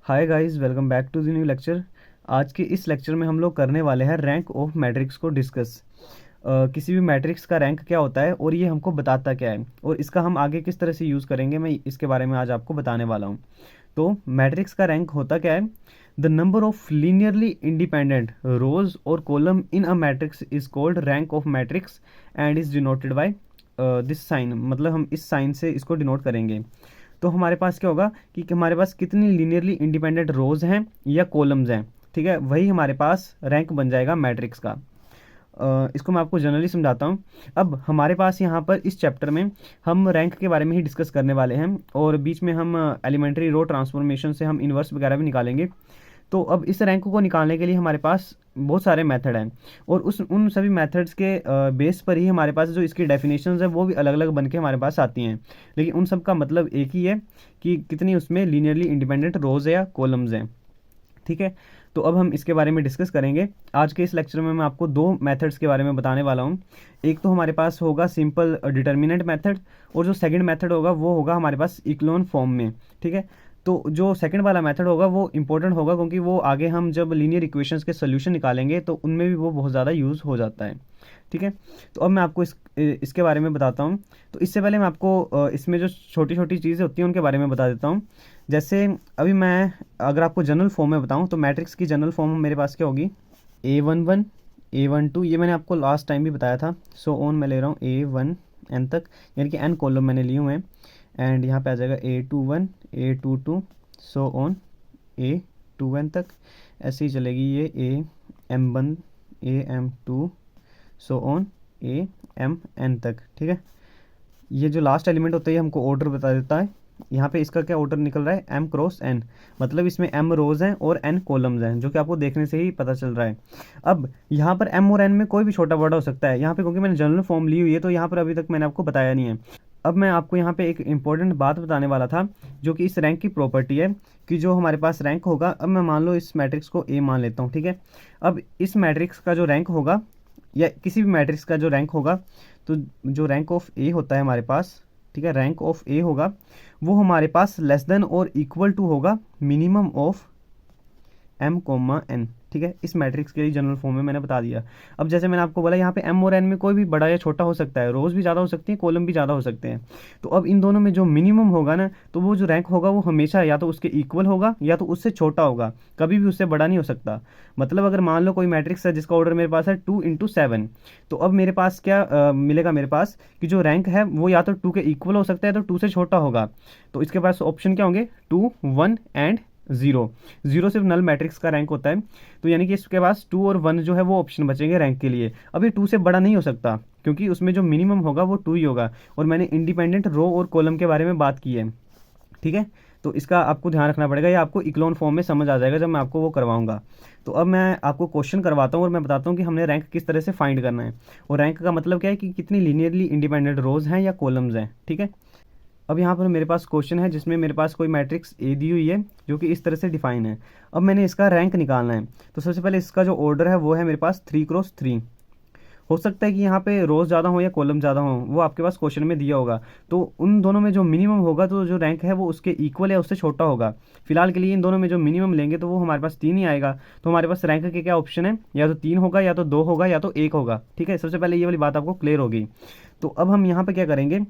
Hi guys, welcome back to the new lecture. आज के इस लेक्चर में हम लोग करने वाले हैं रैंक ऑफ मैट्रिक्स को डिस्कस। किसी भी मैट्रिक्स का रैंक क्या होता है और ये हमको बताता क्या है और इसका हम आगे किस तरह से यूज़ करेंगे, मैं इसके बारे में आज आपको बताने वाला हूँ। तो मैट्रिक्स का रैंक होता क्या है? The number of linearly independent rows और column in a matrix is called rank of matrix and is denoted by this sign. मतलब हम इस साइन से इसको डिनोट करेंगे। तो हमारे पास क्या होगा कि हमारे पास कितनी लीनियरली इंडिपेंडेंट रोज हैं या कॉलम्स हैं, ठीक है, वही हमारे पास रैंक बन जाएगा मैट्रिक्स का। इसको मैं आपको जनरली समझाता हूँ। अब हमारे पास यहाँ पर इस चैप्टर में हम रैंक के बारे में ही डिस्कस करने वाले हैं और बीच में हम एलिमेंट्री रो ट्रांसफॉर्मेशन से हम इन्वर्स वगैरह भी निकालेंगे। तो अब इस रैंक को निकालने के लिए हमारे पास बहुत सारे मेथड हैं और उन सभी मेथड्स के बेस पर ही हमारे पास जो इसकी डेफिनेशंस है वो भी अलग अलग बन के हमारे पास आती हैं। लेकिन उन सब का मतलब एक ही है कि कितनी उसमें लीनियरली इंडिपेंडेंट रोज या कॉलम्स हैं, ठीक है। तो अब हम इसके बारे में डिस्कस करेंगे। आज के इस लेक्चर में मैं आपको दो मेथड्स के बारे में बताने वाला हूँ। एक तो हमारे पास होगा सिंपल डिटर्मिनेंट मेथड और जो सेकंड मेथड होगा वो होगा हमारे पास इक्लोन फॉर्म में, ठीक है। तो जो सेकंड वाला मेथड होगा वो इंपॉर्टेंट होगा क्योंकि वो आगे हम जब लीनियर इक्वेशंस के सोल्यूशन निकालेंगे तो उनमें भी वो बहुत ज़्यादा यूज़ हो जाता है, ठीक है। तो अब मैं आपको इसके बारे में बताता हूँ। तो इससे पहले मैं आपको इसमें जो छोटी छोटी चीज़ें होती हैं उनके बारे में बता देता हूँ। जैसे अभी मैं अगर आपको जनरल फॉर्म में बताऊँ तो मैट्रिक्स की जनरल फॉर्म मेरे पास क्या होगी, A11 A12, ये मैंने आपको लास्ट टाइम भी बताया था। सो ऑन मैं ले रहा हूँ A1 N तक, यानी कि N कॉलम मैंने लिए हुए हैं। एंड यहाँ पे आ जाएगा A21 A22 so on A2N तक। ऐसे ही चलेगी ये AM1 AM2 so on AM तक, ठीक है। ये जो लास्ट एलिमेंट होता है ये हमको ऑर्डर बता देता है। यहाँ पे इसका क्या ऑर्डर निकल रहा है, M क्रॉस N, मतलब इसमें M रोज हैं और N कॉलम्स हैं, जो कि आपको देखने से ही पता चल रहा है। अब यहाँ पर M और N में कोई भी छोटा बड़ा हो सकता है। यहाँ पे क्योंकि मैंने जनरल फॉर्म ली हुई है तो यहाँ पर अभी तक मैंने आपको बताया नहीं है। अब मैं आपको यहाँ पे एक इंपॉर्टेंट बात बताने वाला था जो कि इस रैंक की प्रॉपर्टी है कि जो हमारे पास रैंक होगा, अब मैं मान लो इस मैट्रिक्स को A मान लेता हूँ, ठीक है। अब इस मैट्रिक्स का जो रैंक होगा या किसी भी मैट्रिक्स का जो रैंक होगा, तो जो रैंक ऑफ ए होता है हमारे पास, ठीक है, रैंक ऑफ ए होगा वो हमारे पास लेस देन और इक्वल टू होगा minimum of M comma N, ठीक है। इस मैट्रिक्स के लिए जनरल फॉर्म में मैंने बता दिया। अब जैसे मैंने आपको बोला यहाँ पे M और N में कोई भी बड़ा या छोटा हो सकता है, रोज भी ज़्यादा हो सकती है, कॉलम भी ज़्यादा हो सकते हैं। तो अब इन दोनों में जो मिनिमम होगा ना, तो वो जो रैंक होगा वो हमेशा या तो उसके इक्वल होगा या तो उससे छोटा होगा, कभी भी उससे बड़ा नहीं हो सकता। मतलब अगर मान लो कोई मैट्रिक्स है जिसका ऑर्डर मेरे पास है 2 × 7, तो अब मेरे पास क्या मिलेगा, मेरे पास कि जो रैंक है वो या तो 2 के इक्वल हो सकता है तो 2 से छोटा होगा। तो इसके पास ऑप्शन क्या होंगे, 2 1 एंड 0। 0 सिर्फ नल मैट्रिक्स का रैंक होता है, तो यानी कि इसके पास 2 और 1 जो है वो ऑप्शन बचेंगे रैंक के लिए। अब ये 2 से बड़ा नहीं हो सकता क्योंकि उसमें जो मिनिमम होगा वो 2 ही होगा और मैंने इंडिपेंडेंट रो और कॉलम के बारे में बात की है, ठीक है। तो इसका आपको ध्यान रखना पड़ेगा, या आपको इक्लोन फॉर्म में समझ आ जाएगा जब मैं आपको वो करवाऊंगा। तो अब मैं आपको क्वेश्चन करवाता हूँ और मैं बताता हूँ कि हमने रैंक किस तरह से फाइंड करना है। और रैंक का मतलब क्या है कि कितनी लीनियरली इंडिपेंडेंट रोज हैं या कॉलम्स हैं, ठीक है। अब यहाँ पर मेरे पास क्वेश्चन है जिसमें मेरे पास कोई मैट्रिक्स ए दी हुई है जो कि इस तरह से डिफाइन है। अब मैंने इसका रैंक निकालना है। तो सबसे पहले इसका जो ऑर्डर है वो है मेरे पास 3 × 3। हो सकता है कि यहाँ पे रोज ज़्यादा हो या कॉलम ज़्यादा हो, वो आपके पास क्वेश्चन में दिया होगा। तो उन दोनों में जो मिनिमम होगा तो जो रैंक है वो उसके इक्वल या उससे छोटा होगा। फिलहाल के लिए इन दोनों में जो मिनिमम लेंगे तो वो हमारे पास 3 ही आएगा। तो हमारे पास रैंक के क्या ऑप्शन है, या तो 3 होगा या तो 2 होगा या तो 1 होगा, ठीक है। सबसे पहले ये वाली बात आपको क्लियर होगी। तो अब हम यहाँ पे क्या करेंगे,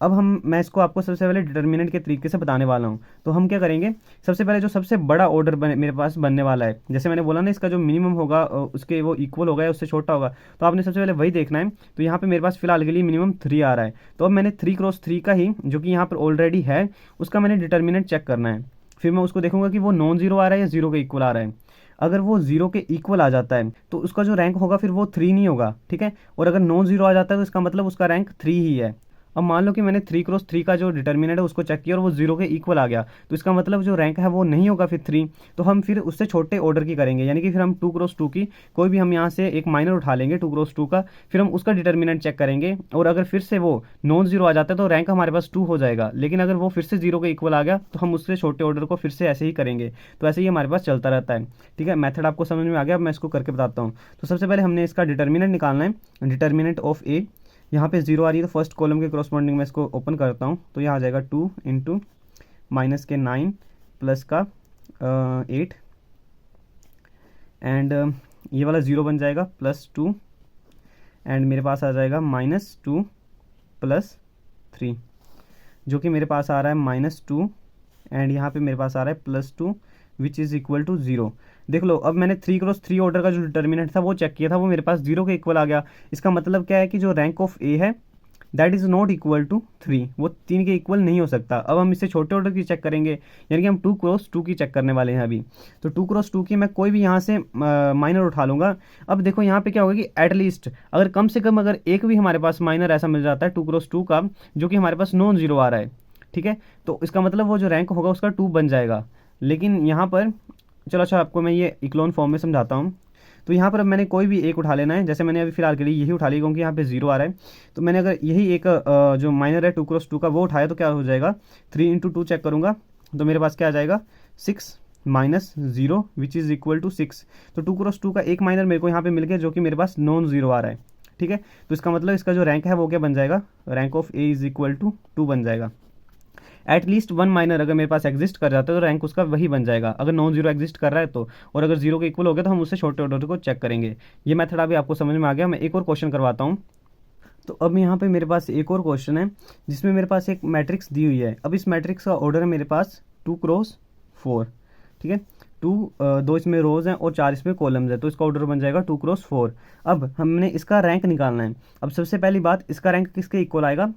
अब मैं इसको आपको सबसे पहले डिटर्मिनेंट के तरीके से बताने वाला हूँ। तो हम क्या करेंगे, सबसे पहले जो सबसे बड़ा ऑर्डर मेरे पास बनने वाला है, जैसे मैंने बोला ना इसका जो मिनिमम होगा उसके वो इक्वल होगा या उससे छोटा होगा, तो आपने सबसे पहले वही देखना है। तो यहाँ पे मेरे पास फिलहाल के लिए मिनिमम 3 आ रहा है। तो अब मैंने 3 × 3 का ही जो कि यहाँ पर ऑलरेडी है उसका मैंने डिटर्मिनेंट चेक करना है। फिर मैं उसको देखूंगा कि वो नॉन जीरो आ रहा है या जीरो के इक्वल आ रहा है। अगर वो जीरो के इक्वल आ जाता है तो उसका जो रैंक होगा फिर वो 3 नहीं होगा, ठीक है। और अगर नॉन जीरो आ जाता है तो इसका मतलब उसका रैंक 3 ही है। अब मान लो कि मैंने 3 × 3 का जो डिटर्मिनेंट है उसको चेक किया और वो 0 के इक्वल आ गया, तो इसका मतलब जो रैंक है वो नहीं होगा फिर 3। तो हम फिर उससे छोटे ऑर्डर की करेंगे, यानी कि फिर हम 2 × 2 की कोई भी हम यहाँ से एक माइनर उठा लेंगे 2 × 2 का, फिर हम उसका डिटर्मिनेंट चेक करेंगे। और अगर फिर से वो नॉन जीरो आ जाता है तो रैंक हमारे पास 2 हो जाएगा। लेकिन अगर वो फिर से 0 के इक्वल आ गया तो हम उससे छोटे ऑर्डर को फिर से ऐसे ही करेंगे। तो ऐसे ही हमारे पास चलता रहता है, ठीक है। मेथड आपको समझ में आ गया, अब मैं इसको करके बताता हूँ। तो सबसे पहले हमने इसका डिटर्मिनेंट निकालना है, डिटर्मिनेंट ऑफ ए। यहाँ पे 0 आ रही है तो फर्स्ट कॉलम के करस्पॉन्डिंग में इसको ओपन करता हूँ, तो यहाँ आ जाएगा 2 × -9 प्लस का 8 एंड ये वाला 0 बन जाएगा +2 एंड मेरे पास आ जाएगा -2 +3 जो कि मेरे पास आ रहा है -2 एंड यहाँ पे मेरे पास आ रहा है +2 विच इज़ इक्वल टू 0। देख लो, अब मैंने 3x3 ऑर्डर का जो डिटर्मिनेंट था वो चेक किया था, वो मेरे पास 0 के इक्वल आ गया। इसका मतलब क्या है कि जो रैंक ऑफ ए है that is not equal to 3, वो 3 के इक्वल नहीं हो सकता। अब हम इससे छोटे ऑर्डर की चेक करेंगे, यानी कि हम 2x2 की चेक करने वाले हैं अभी। तो 2x2 की मैं कोई भी यहाँ से माइनर उठा लूँगा। अब देखो यहाँ पे क्या होगा कि एटलीस्ट अगर कम से कम अगर एक भी हमारे पास माइनर ऐसा मिल जाता है 2x2 का जो कि हमारे पास नॉन जीरो आ रहा है, ठीक है, तो इसका मतलब वो जो रैंक होगा उसका 2 बन जाएगा। लेकिन यहाँ पर चलो अच्छा आपको मैं ये इक्लोन फॉर्म में समझाता हूँ। तो यहाँ पर अब मैंने कोई भी एक उठा लेना है, जैसे मैंने अभी फिलहाल के लिए यही उठा लिया क्योंकि यहाँ पे 0 आ रहा है। तो मैंने अगर यही एक जो माइनर है 2x2 का वो उठाया तो क्या हो जाएगा, 3 × 2 चेक करूँगा तो मेरे पास क्या आ जाएगा 6 -0 विच इज़ इक्वल टू 6। तो 2x2 का एक माइनर मेरे को यहाँ पे मिल गया जो कि मेरे पास नॉन जीरो आ रहा है, ठीक है। तो इसका मतलब इसका जो रैंक है वो क्या बन जाएगा, rank of A is equal to 2 बन जाएगा। एटलीस्ट 1 माइनर अगर मेरे पास एग्जिस्ट कर जाता है तो रैंक उसका वही बन जाएगा, अगर नॉन जीरो एग्जिस्ट कर रहा है तो। और अगर 0 के इक्वल हो गया तो हम उससे छोटे ऑर्डर को चेक करेंगे। ये मेथड अभी आपको समझ में आ गया। मैं एक और क्वेश्चन करवाता हूँ। तो अब यहाँ पे मेरे पास एक और क्वेश्चन है जिसमें मेरे पास एक मैट्रिक्स दी हुई है। अब इस मैट्रिक्स का ऑर्डर है मेरे पास 2x4, ठीक है। 2 इसमें रोज़ हैं और 4 इसमें कॉलम्स है, तो इसका ऑर्डर बन जाएगा 2x4। अब हमने इसका रैंक निकालना है। अब सबसे पहली बात, इसका रैंक किसके इक्वल आएगा,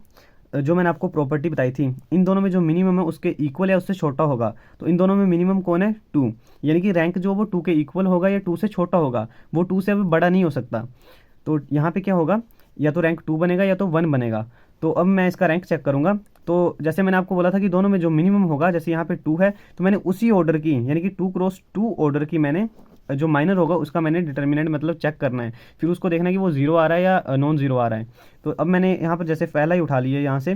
जो मैंने आपको प्रॉपर्टी बताई थी, इन दोनों में जो मिनिमम है उसके इक्वल या उससे छोटा होगा। तो इन दोनों में मिनिमम कौन है, 2, यानी कि रैंक जो वो 2 के इक्वल होगा या 2 से छोटा होगा, वो 2 से अभी बड़ा नहीं हो सकता। तो यहाँ पे क्या होगा, या तो रैंक 2 बनेगा या तो 1 बनेगा। तो अब मैं इसका रैंक चेक करूँगा। तो जैसे मैंने आपको बोला था कि दोनों में जो मिनिमम होगा, जैसे यहाँ पे 2 है तो मैंने उसी ऑर्डर की, यानी कि 2x2 ऑर्डर की मैंने जो माइनर होगा उसका मैंने डिटर्मिनेंट मतलब चेक करना है, फिर उसको देखना है कि वो 0 आ रहा है या नॉन जीरो आ रहा है। तो अब मैंने यहाँ पर जैसे पहला ही उठा लिया यहाँ से,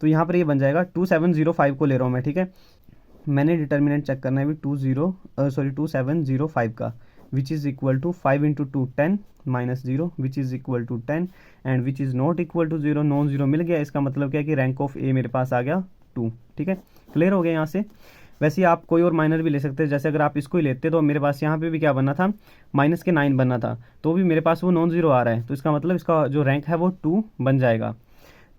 तो यहाँ पर ये बन जाएगा 2705 को ले रहा हूँ मैं, ठीक है। मैंने डिटर्मिनेंट चेक करना है भी 2705 का, which is equal to 5 × 2 10 -0 which is equal to 10 and which is not equal to 0, non zero मिल गया। इसका मतलब क्या है कि रैंक ऑफ ए मेरे पास आ गया 2, ठीक है। क्लियर हो गया यहाँ से। वैसे ही आप कोई और माइनर भी ले सकते हैं, जैसे अगर आप इसको ही लेते तो मेरे पास यहाँ पे भी क्या बनना था, -9 बनना था, तो भी मेरे पास वो नॉन जीरो आ रहा है, तो इसका मतलब इसका जो रैंक है वो 2 बन जाएगा।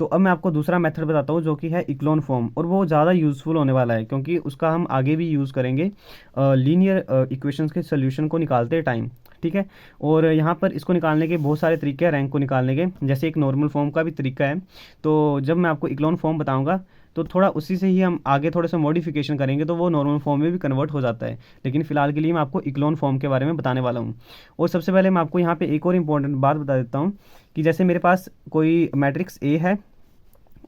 तो अब मैं आपको दूसरा मेथड बताता हूँ जो कि है इक्लोन फॉर्म, और वो ज़्यादा यूज़फुल होने वाला है क्योंकि उसका हम आगे भी यूज़ करेंगे लीनियर इक्वेशंस के सोल्यूशन को निकालते टाइम, ठीक है। और यहाँ पर इसको निकालने के बहुत सारे तरीके हैं रैंक को निकालने के, जैसे एक नॉर्मल फॉर्म का भी तरीका है। तो जब मैं आपको इक्लोन फॉर्म बताऊँगा तो थोड़ा उसी से ही हम आगे थोड़ा सा मॉडिफिकेशन करेंगे तो वो नॉर्मल फॉर्म में भी कन्वर्ट हो जाता है। लेकिन फिलहाल के लिए मैं आपको इक्लोन फॉर्म के बारे में बताने वाला हूँ। और सबसे पहले मैं आपको यहाँ पे एक और इम्पॉर्टेंट बात बता देता हूँ कि जैसे मेरे पास कोई मैट्रिक्स ए है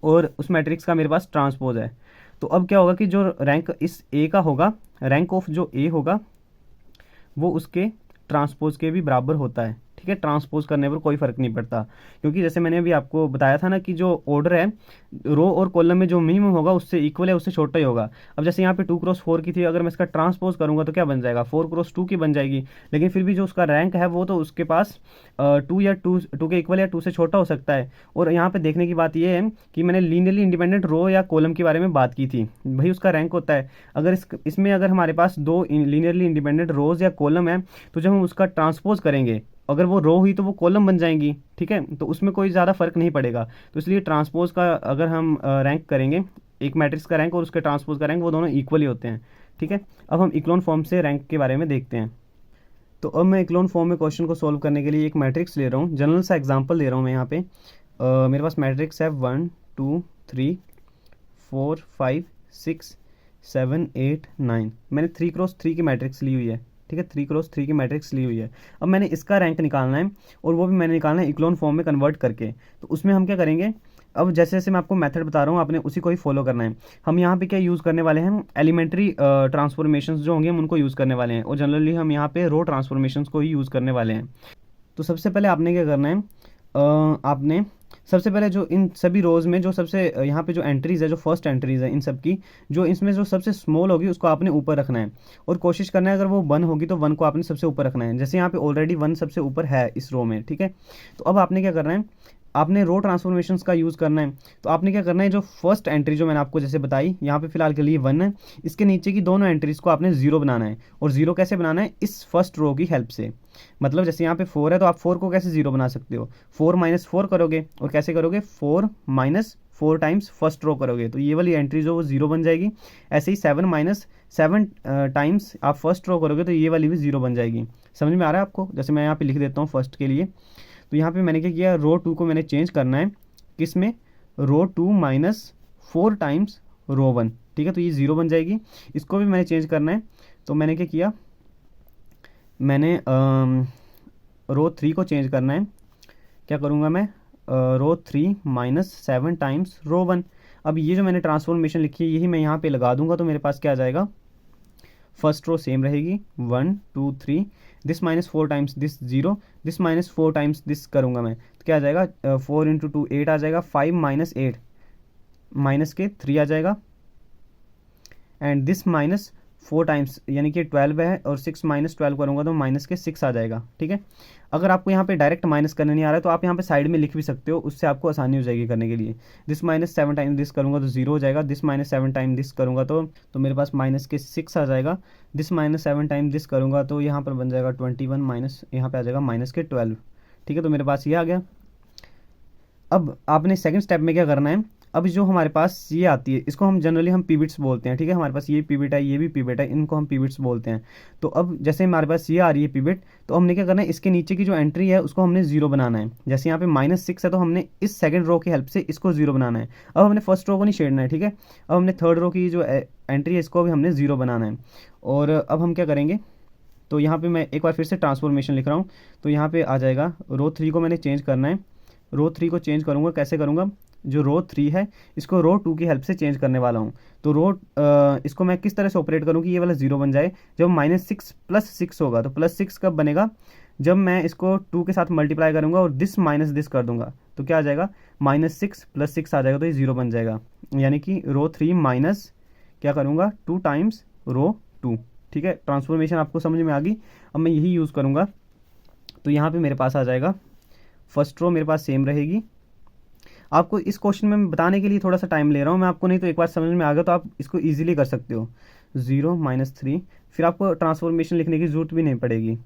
और उस मैट्रिक्स का मेरे पास ट्रांसपोज है, तो अब क्या होगा कि जो रैंक इस ए का होगा, रैंक ऑफ जो ए होगा वो उसके ट्रांसपोज के भी बराबर होता है, ठीक है। ट्रांसपोज करने पर कोई फ़र्क नहीं पड़ता, क्योंकि जैसे मैंने अभी आपको बताया था ना कि जो ऑर्डर है रो और कॉलम में जो मिनिमम होगा उससे इक्वल है, उससे छोटा ही होगा। अब जैसे यहाँ पे 2x4 की थी, अगर मैं इसका ट्रांसपोज करूँगा तो क्या बन जाएगा, 4x2 की बन जाएगी। लेकिन फिर भी जो उसका रैंक है वो तो उसके पास 2 या 2 के इक्वल या 2 से छोटा हो सकता है। और यहाँ पे देखने की बात ये है कि मैंने लीनियरली इंडिपेंडेंट रो या कॉलम के बारे में बात की थी, भाई उसका रैंक होता है। अगर इसमें अगर हमारे पास 2 लीनियरली इंडिपेंडेंट रोज या कॉलम है, तो जब हम उसका ट्रांसपोज करेंगे, अगर वो रो हुई तो वो कॉलम बन जाएंगी, ठीक है। तो उसमें कोई ज़्यादा फर्क नहीं पड़ेगा। तो इसलिए ट्रांसपोज का अगर हम रैंक करेंगे, एक मैट्रिक्स का रैंक और उसके ट्रांसपोज का रैंक वो दोनों इक्वली होते हैं, ठीक है। अब हम इक्लोन फॉर्म से रैंक के बारे में देखते हैं। तो अब मैं इक्लोन फॉर्म में क्वेश्चन को सॉल्व करने के लिए एक मैट्रिक्स ले रहा हूँ, जनरल सा एग्जांपल ले रहा हूँ मैं यहाँ पे। मेरे पास मैट्रिक्स है 1 2 3 4 5 6 7 8 9। मैंने 3x3 की मैट्रिक्स ली हुई है, ठीक है। 3x3 की मैट्रिक्स ली हुई है। अब मैंने इसका रैंक निकालना है, और वो भी मैंने निकालना है इक्लोन फॉर्म में कन्वर्ट करके। तो उसमें हम क्या करेंगे, अब जैसे जैसे मैं आपको मेथड बता रहा हूँ आपने उसी को ही फॉलो करना है। हम यहाँ पे क्या यूज़ करने वाले हैं, एलिमेंट्री ट्रांसफॉर्मेशंस जो होंगे हम उनको यूज़ करने वाले हैं, और जनरली हम यहाँ पे रो ट्रांसफॉर्मेशंस को ही यूज़ करने वाले हैं। तो सबसे पहले आपने क्या करना है, आपने सबसे पहले जो इन सभी रोज़ में जो सबसे यहाँ पे जो एंट्रीज़ है, जो फर्स्ट एंट्रीज़ है इन सब की, जो इसमें जो सबसे स्मॉल होगी उसको आपने ऊपर रखना है, और कोशिश करना है अगर वो 1 होगी तो 1 को आपने सबसे ऊपर रखना है। जैसे यहाँ पे ऑलरेडी 1 सबसे ऊपर है इस रो में, ठीक है। तो अब आपने क्या करना है, आपने रो ट्रांसफॉर्मेशंस का यूज़ करना है तो आपने क्या करना है, जो फर्स्ट एंट्री जो मैंने आपको जैसे बताई यहाँ पे फिलहाल के लिए 1 है, इसके नीचे की दोनों एंट्रीज को आपने 0 बनाना है। और 0 कैसे बनाना है, इस फर्स्ट रो की हेल्प से। मतलब जैसे यहाँ पे 4 है तो आप 4 को कैसे 0 बना सकते हो, 4 - 4 करोगे। और कैसे करोगे, 4 - 4 टाइम्स फर्स्ट रो करोगे तो ये वाली एंट्री जो वो 0 बन जाएगी। ऐसे ही 7 - 7 टाइम्स आप फर्स्ट रो करोगे तो ये वाली भी 0 बन जाएगी। समझ में आ रहा है आपको? जैसे मैं यहाँ पे लिख देता हूँ फर्स्ट के लिए। तो यहाँ पे मैंने क्या किया, रो 2 को मैंने चेंज करना है किस में, रो 2 - 4 टाइम्स रो 1। ठीक है, तो ये 0 बन जाएगी। इसको भी मैंने चेंज करना है तो मैंने क्या किया, मैंने रो 3 को चेंज करना है। क्या करूँगा मैं, रो 3 - 7 टाइम्स रो 1। अब ये जो मैंने ट्रांसफॉर्मेशन लिखी है यही मैं यहाँ पे लगा दूंगा तो मेरे पास क्या आ जाएगा, फर्स्ट रो सेम रहेगी 1 2 3, this -4 times this 0, this -4 times this करूँगा मैं तो क्या आ जाएगा, 4 × 2 8 आ जाएगा, 5 - 8 माइनस के 3 आ जाएगा, एंड दिस -4 टाइम्स यानी कि 12 है और 6 - 12 करूँगा तो माइनस के 6 आ जाएगा। ठीक है, अगर आपको यहाँ पे डायरेक्ट माइनस करने नहीं आ रहा है तो आप यहाँ पे साइड में लिख भी सकते हो, उससे आपको आसानी हो जाएगी करने के लिए। दिस -7 टाइम दिस करूँगा तो 0 हो जाएगा, दिस -7 टाइम दिस करूँगा तो मेरे पास माइनस के 6 आ जाएगा, दिस -7 टाइम दिस करूँगा तो यहाँ पर बन जाएगा 21 माइनस, यहाँ पे आ जाएगा माइनस के 12। ठीक है, तो मेरे पास ये आ गया। अब आपने सेकंड स्टेप में क्या करना है, अब जो हमारे पास ये आती है इसको हम जनरली हम पीबिट्स बोलते हैं। ठीक है, हमारे पास ये पीबिट है, ये भी पीबिट है, इनको हम पीबिट्स बोलते हैं। तो अब जैसे हमारे पास ये आ रही है पीबिट तो हमने क्या करना है, इसके नीचे की जो एंट्री है उसको हमने 0 बनाना है। जैसे यहाँ पे -6 है तो हमने इस सेकंड रो की हेल्प से इसको 0 बनाना है। अब हमने फर्स्ट रो को नहीं छेड़ना है। ठीक है, अब हमने थर्ड रो की जो एंट्री है इसको भी हमने 0 बनाना है। और अब हम क्या करेंगे, तो यहाँ पे मैं एक बार फिर से ट्रांसफॉर्मेशन लिख रहा हूँ। तो यहाँ पे आ जाएगा, रो 3 को मैंने चेंज करना है। रो 3 को चेंज करूँगा, कैसे करूँगा, जो रो 3 है इसको रो 2 की हेल्प से चेंज करने वाला हूँ। तो इसको मैं किस तरह से ऑपरेट करूँ कि ये वाला 0 बन जाए। जब -6 + 6 होगा तो +6 कब बनेगा, जब मैं इसको 2 के साथ मल्टीप्लाई करूँगा और दिस माइनस दिस कर दूंगा तो क्या आ जाएगा, -6 + 6 आ जाएगा तो ये 0 बन जाएगा। यानी कि रो 3 माइनस क्या करूँगा, 2 टाइम्स रो 2। ठीक है, ट्रांसफॉर्मेशन आपको समझ में आ गई। अब मैं यही यूज़ करूँगा तो यहाँ पे मेरे पास आ जाएगा, फर्स्ट रो मेरे पास सेम रहेगी। आपको इस क्वेश्चन में बताने के लिए थोड़ा सा टाइम ले रहा हूँ मैं, आपको नहीं तो एक बार समझ में आ गया तो आप इसको इजीली कर सकते हो। 0 - 3, फिर आपको ट्रांसफॉर्मेशन लिखने की जरूरत भी नहीं पड़ेगी।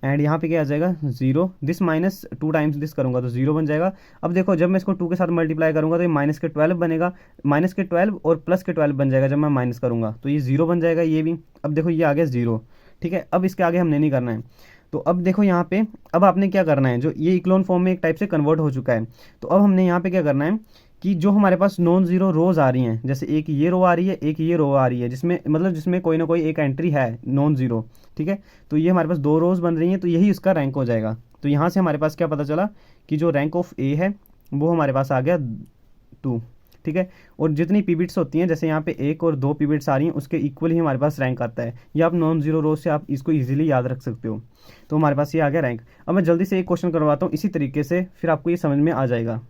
एंड यहाँ पे क्या आ जाएगा, 0, दिस -2 टाइम्स दिस करूँगा तो 0 बन जाएगा। अब देखो जब मैं इसको 2 के साथ मल्टीप्लाई करूँगा तो ये माइनस के 12 बनेगा, माइनस के 12 और प्लस के 12 बन जाएगा जब मैं माइनस करूँगा तो ये 0 बन जाएगा ये भी। अब देखो ये आ गया 0। ठीक है, अब इसके आगे हमने नहीं करना है। तो अब देखो यहाँ पे, अब आपने क्या करना है, जो ये इक्लोन फॉर्म में एक टाइप से कन्वर्ट हो चुका है। तो अब हमने यहाँ पे क्या करना है कि जो हमारे पास नॉन ज़ीरो रोज़ आ रही हैं, जैसे एक ये रो आ रही है, एक ये रो आ रही है, जिसमें मतलब जिसमें कोई ना कोई एक एंट्री है नॉन ज़ीरो। ठीक है, तो ये हमारे पास 2 रोज़ बन रही हैं तो यही इसका रैंक हो जाएगा। तो यहाँ से हमारे पास क्या पता चला कि जो रैंक ऑफ ए है वो हमारे पास आ गया 2। ठीक है, और जितनी पीबिट्स होती हैं, जैसे यहाँ पे 1 और 2 पीबिट्स आ रही हैं, उसके इक्वल ही हमारे पास रैंक आता है। या आप नॉन जीरो रो से आप इसको इजीली याद रख सकते हो। तो हमारे पास ये आ गया रैंक। अब मैं जल्दी से एक क्वेश्चन करवाता हूँ इसी तरीके से, फिर आपको ये समझ में आ जाएगा।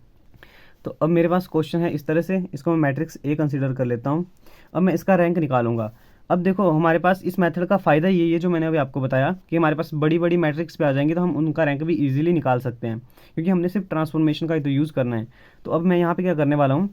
तो अब मेरे पास क्वेश्चन है इस तरह से, इसको मैं मैट्रिक्स ए कंसीडर कर लेता हूँ। अब मैं इसका रैंक निकालूंगा। अब देखो हमारे पास इस मेथड का फ़ायदा ये है जो मैंने अभी आपको बताया कि हमारे पास बड़ी बड़ी मैट्रिक्स पे आ जाएंगे तो हम उनका रैंक भी इजीली निकाल सकते हैं, क्योंकि हमने सिर्फ ट्रांसफॉर्मेशन का ही तो यूज़ करना है। तो अब मैं यहाँ पे क्या करने वाला हूँ,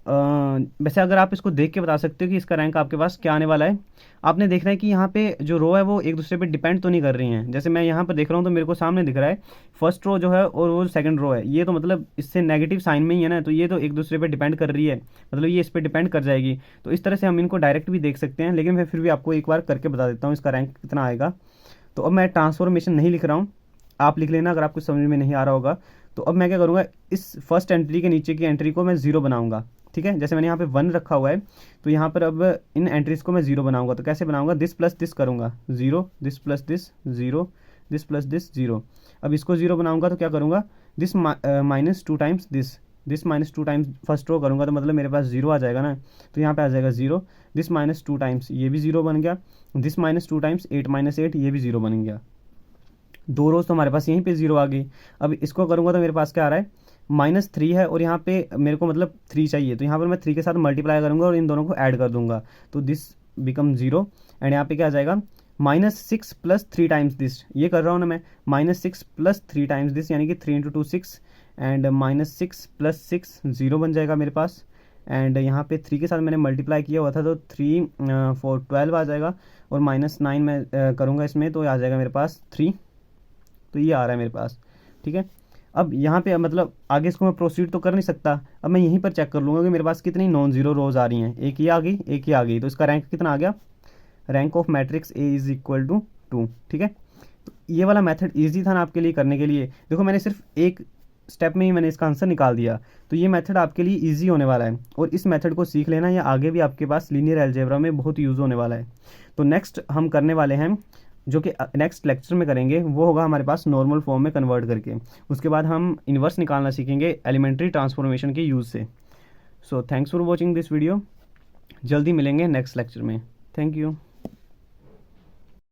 वैसे अगर आप इसको देख के बता सकते हो कि इसका रैंक आपके पास क्या आने वाला है। आपने देखना है कि यहाँ पे जो रो है वो एक दूसरे पे डिपेंड तो नहीं कर रही हैं। जैसे मैं यहाँ पर देख रहा हूँ तो मेरे को सामने दिख रहा है फर्स्ट रो जो है और वो सेकंड रो है, ये तो मतलब इससे नेगेटिव साइन में ही है ना, तो ये तो एक दूसरे पे डिपेंड कर रही है, मतलब ये इस पर डिपेंड कर जाएगी। तो इस तरह से हम इनको डायरेक्ट भी देख सकते हैं, लेकिन मैं फिर भी आपको एक बार करके बता देता हूँ इसका रैंक कितना आएगा। तो अब मैं ट्रांसफॉर्मेशन नहीं लिख रहा हूँ, आप लिख लेना अगर आपको समझ में नहीं आ रहा होगा। तो अब मैं क्या करूँगा, इस फर्स्ट एंट्री के नीचे की एंट्री को मैं 0 बनाऊंगा। ठीक है, जैसे मैंने यहाँ पे 1 रखा हुआ है तो यहाँ पर अब इन एंट्रीज को मैं 0 बनाऊंगा। तो कैसे बनाऊंगा, दिस प्लस दिस करूँगा 0, this plus this 0, this plus this 0। अब इसको 0 बनाऊंगा तो क्या करूँगा, this -2 times this -2 times first row करूँगा तो मतलब मेरे पास 0 आ जाएगा ना। तो यहाँ पे आ जाएगा 0, दिस -2 टाइम्स ये भी 0 बन गया, दिस -2 टाइम्स 8 - 8 ये भी 0 बन गया। 2 रोज तो हमारे पास यहीं पे 0 आ गई। अब इसको करूँगा तो मेरे पास क्या आ रहा है, -3 है और यहाँ पे मेरे को मतलब 3 चाहिए, तो यहाँ पर मैं 3 के साथ मल्टीप्लाई करूँगा और इन दोनों को ऐड कर दूंगा तो दिस बिकम 0। एंड यहाँ पे क्या आ जाएगा, -6 + 3 टाइम्स दिस, ये कर रहा हूँ ना मैं, -6 + 3 टाइम्स दिस यानी कि 3 × 2 6 एंड -6 + 6 0 बन जाएगा मेरे पास। एंड यहाँ पे 3 के साथ मैंने मल्टीप्लाई किया हुआ था तो 3 4 12 आ जाएगा, और -9 मैं करूँगा इसमें तो आ जाएगा मेरे पास 3। तो ये आ रहा है मेरे पास, ठीक है। अब यहाँ पे मतलब आगे इसको मैं प्रोसीड तो कर नहीं सकता, अब मैं यहीं पर चेक कर लूँगा कि मेरे पास कितनी नॉन ज़ीरो रोज़ आ रही हैं। एक ये आ गई, एक ये आ गई, तो इसका रैंक कितना आ गया, rank of matrix A is equal to 2, ठीक है। तो ये वाला मेथड ईजी था ना आपके लिए करने के लिए। देखो मैंने सिर्फ एक स्टेप में ही मैंने इसका आंसर निकाल दिया, तो ये मेथड आपके लिए इजी होने वाला है, और इस मेथड को सीख लेना, या आगे भी आपके पास लीनियर अलजेब्रा में बहुत यूज़ होने वाला है। तो नेक्स्ट हम करने वाले हैं, जो कि नेक्स्ट लेक्चर में करेंगे, वो होगा हमारे पास नॉर्मल फॉर्म में कन्वर्ट करके। उसके बाद हम इन्वर्स निकालना सीखेंगे एलिमेंट्री ट्रांसफॉर्मेशन के यूज़ से। So thanks for watching this video. जल्दी मिलेंगे नेक्स्ट लेक्चर में। Thank you.